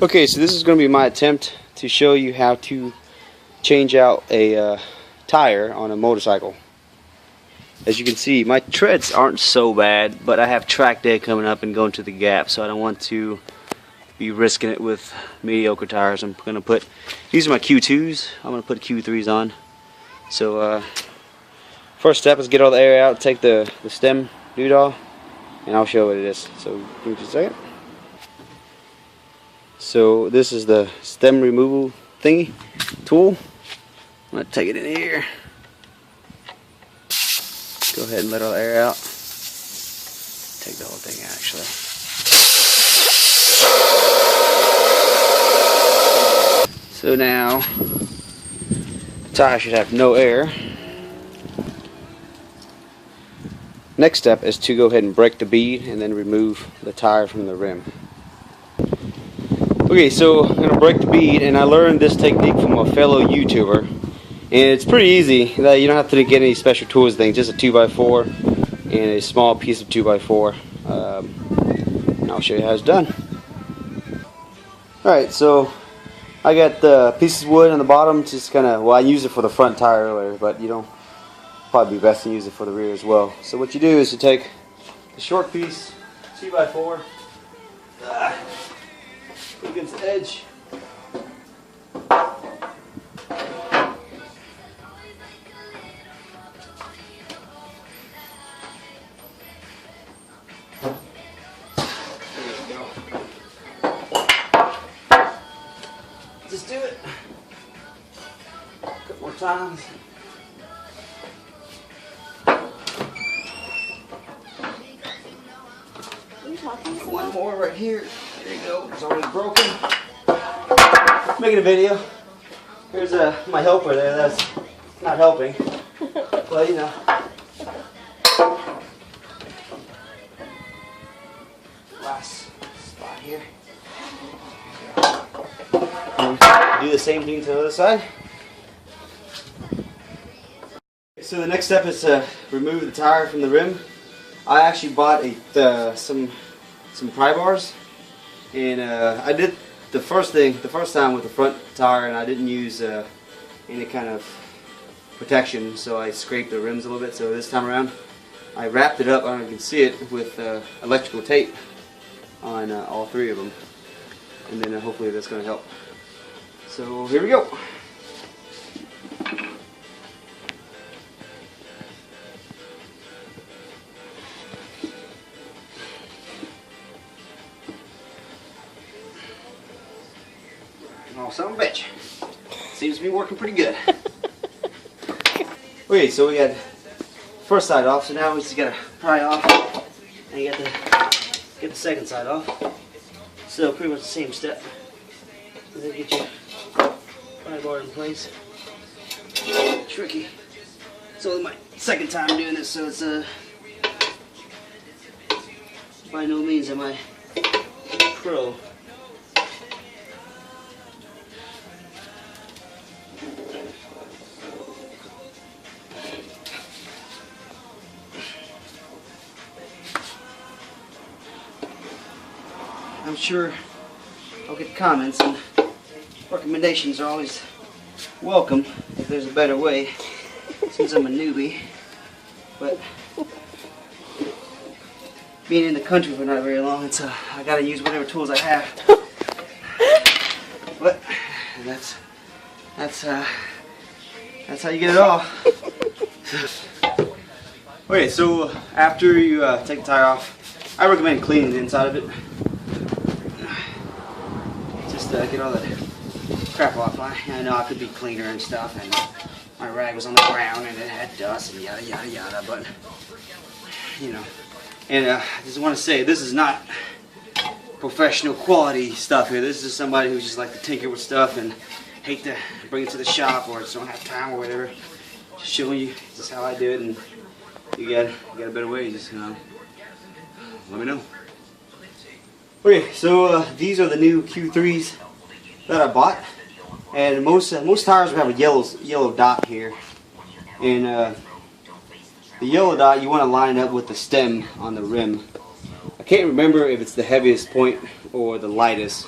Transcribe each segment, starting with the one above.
Okay, so this is going to be my attempt to show you how to change out a tire on a motorcycle. As you can see, my treads aren't so bad, but I have track day coming up and going to the Gap, so I don't want to be risking it with mediocre tires. I'm going to put, these are my Q2s, I'm going to put Q3s on. So first step is get all the air out, take the stem doodah, and I'll show what it is. So give me just a second. So this is the stem removal thingy tool. I'm going to take it in here. Go ahead and let all the air out. Take the whole thing out actually. So now the tire should have no air. Next step is to go ahead and break the bead and then remove the tire from the rim. Okay, so I'm going to break the bead, and I learned this technique from a fellow YouTuber, and it's pretty easy. You don't have to get any special tools, things, just a 2x4 and a small piece of 2x4, and I'll show you how it's done. Alright, so I got the pieces of wood on the bottom, just kind of, well, I used it for the front tire earlier, but you know, probably be best to use it for the rear as well. So what you do is you take the short piece, 2x4, put against the edge. There you go. Just do it a couple more times. One more right here. There you go. It's already broken. Making a video. Here's my helper there. That's not helping. Well, you know. Last spot here. And do the same thing to the other side. So the next step is to remove the tire from the rim. I actually bought some pry bars, and I did the first time with the front tire, and I didn't use any kind of protection, so I scraped the rims a little bit. So this time around I wrapped it up, I don't know if you can see it, with electrical tape on all three of them, and then hopefully that's going to help. So here we go. Oh, son of a bitch. Seems to be working pretty good. Okay, so we got first side off, so now we just gotta pry off and get the second side off. So pretty much the same step. And then get your pry bar in place. Tricky. It's only my second time doing this, so it's by no means am I pro. I'm sure I'll get comments, and recommendations are always welcome if there's a better way, since I'm a newbie. But being in the country for not very long, it's I gotta use whatever tools I have. But that's how you get it off. Okay, so after you take the tire off, I recommend cleaning the inside of it. Get all that crap off. I know I could be cleaner and stuff, and my rag was on the ground and it had dust and yada yada yada, but you know. And I just want to say, this is not professional quality stuff here. This is somebody who just like to tinker with stuff and hate to bring it to the shop, or just don't have time or whatever. Just showing you just how I do it, and you got a better way, just let me know. Okay, so these are the new Q3s that I bought, and most tires will have a yellow dot here, and the yellow dot you want to line up with the stem on the rim. I can't remember if it's the heaviest point or the lightest,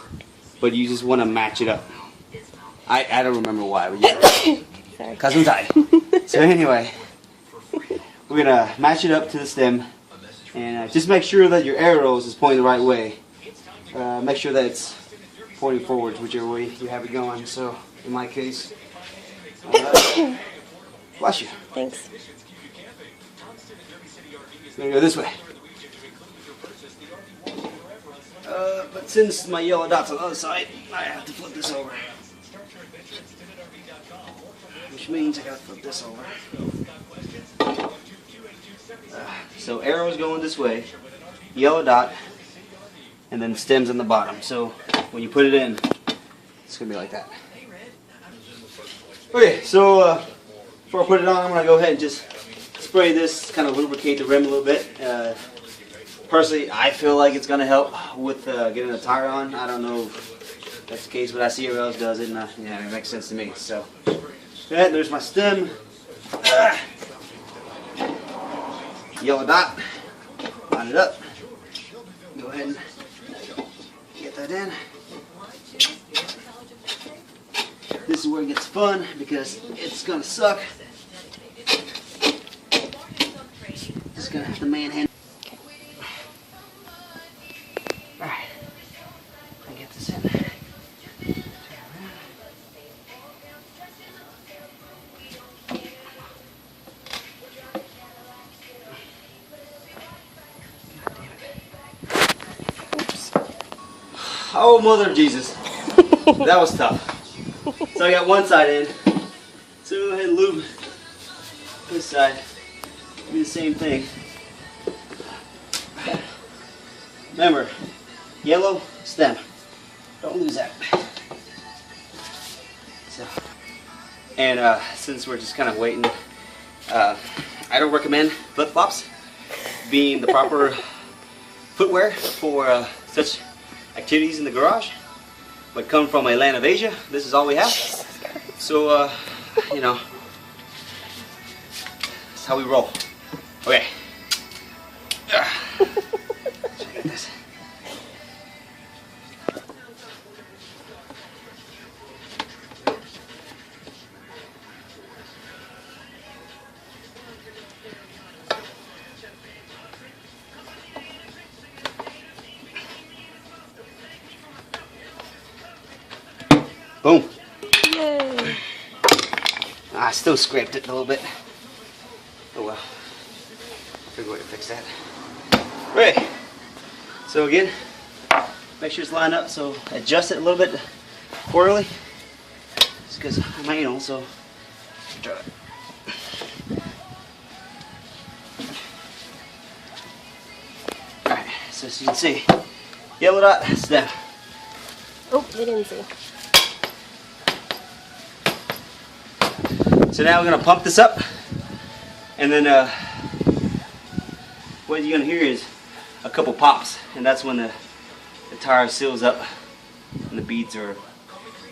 but you just want to match it up. I don't remember why, but yeah. Sorry. Cause I'm tired. So anyway, we're gonna match it up to the stem, and just make sure that your arrows is pointing the right way. Make sure that it's pointing forwards, whichever way you have it going. So in my case, bless you. Thanks. It's gonna go this way. But since my yellow dot's on the other side, I have to flip this over. Which means I gotta flip this over. So arrows going this way, yellow dot, and then stems on the bottom. So when you put it in, it's gonna be like that. Okay, so before I put it on, I'm gonna go ahead and just spray this, kind of lubricate the rim a little bit. Personally, I feel like it's gonna help with getting the tire on. I don't know if that's the case, but I see everyone else does it, and yeah, it makes sense to me. So, yeah, there's my stem. Yellow dot. Line it up. Go ahead and get that in. This is where it gets fun because it's gonna suck. Just gonna have to manhandle. Alright. I get this in. Oh, mother of Jesus. That was tough. So I got one side in. So go ahead and lube this side. Do the same thing. Remember, yellow stem. Don't lose that. So, and since we're just kind of waiting, I don't recommend flip-flops being the proper footwear for such activities in the garage. But come from a land of Asia, this is all we have. So, you know, that's how we roll. Okay. Check this. Boom. Yay. I still scraped it a little bit. Oh well. Figure a way to fix that. Right. So again, make sure it's lined up. So adjust it a little bit quarterly. Just because I'm anal, so try it. Alright, so as you can see, yellow dot, stem. Oh, they didn't see. So now we're going to pump this up, and then what you're going to hear is a couple pops, and that's when the tire seals up and the beads are,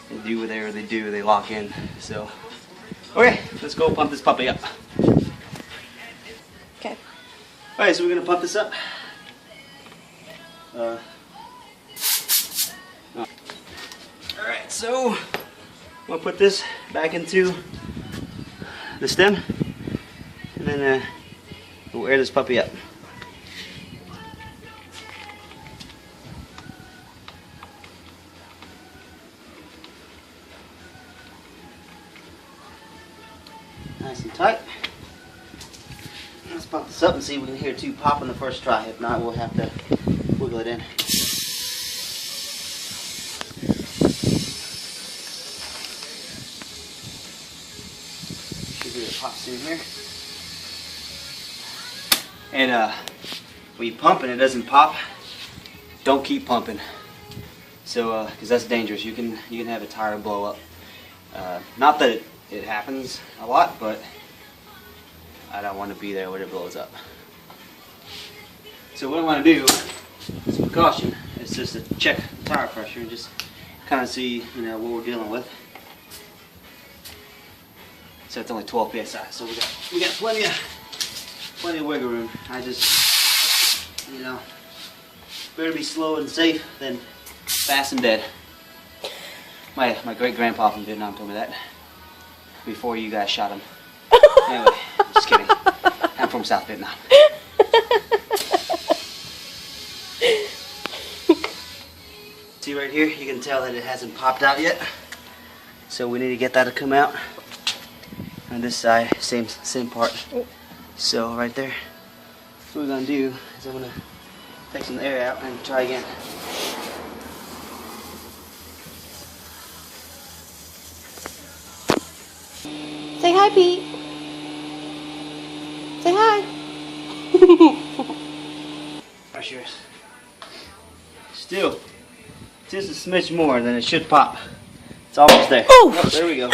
they do whatever they do, they lock in. So, okay, let's go pump this puppy up. Okay. Alright, so we're going to pump this up. Alright, so I'm going to put this back into the stem, and then we'll air this puppy up. Nice and tight. Let's pump this up and see if we can hear two pop on the first try. If not, we'll have to wiggle it in. Pops in here, and when you pump and it doesn't pop, don't keep pumping. So, because that's dangerous. You can have a tire blow up. Not that it happens a lot, but I don't want to be there when it blows up. So what I want to do, as a precaution, is just to check the tire pressure and just kind of see, you know, what we're dealing with. So it's only 12 psi, so we got plenty of wiggle room. I just, you know, better be slow and safe than fast and dead. My great grandpa from Vietnam told me that before you guys shot him. Anyway, just kidding. I'm from South Vietnam. See right here, you can tell that it hasn't popped out yet. So we need to get that to come out. On this side, same part. So right there, what we're gonna do is I'm gonna take some air out and try again. Say hi, Pete. Say hi. Pressure. Still, just a smidge more, then it should pop. It's almost there. Oh, there we go.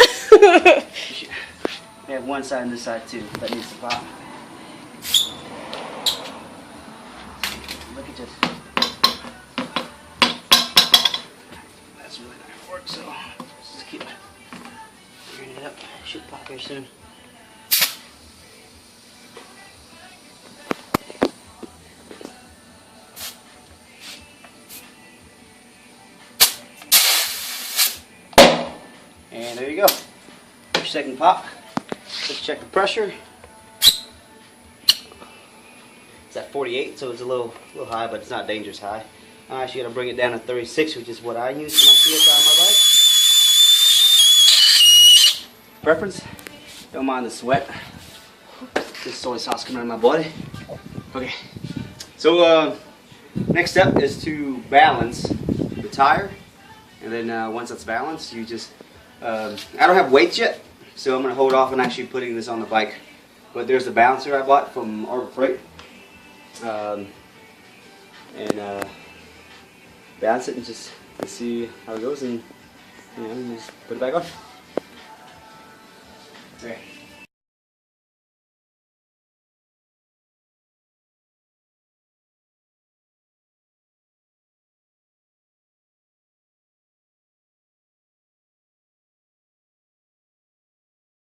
We have one side and this side too that needs to pop. Look at this. That's really not gonna work, so let's just keep gearing it up. Should pop here soon. And there you go. Your second pop. Let's check the pressure. It's at 48, so it's a little high, but it's not dangerous high. I actually got to bring it down to 36, which is what I use for my PSI on my bike. Preference? Don't mind the sweat. This soy sauce coming out of my body. Okay. So next step is to balance the tire, and then once that's balanced, you just I don't have weights yet, so I'm going to hold off on actually putting this on the bike. But there's the balancer I bought from Arbor Freight. Balance it and just see how it goes, and just put it back on. Okay.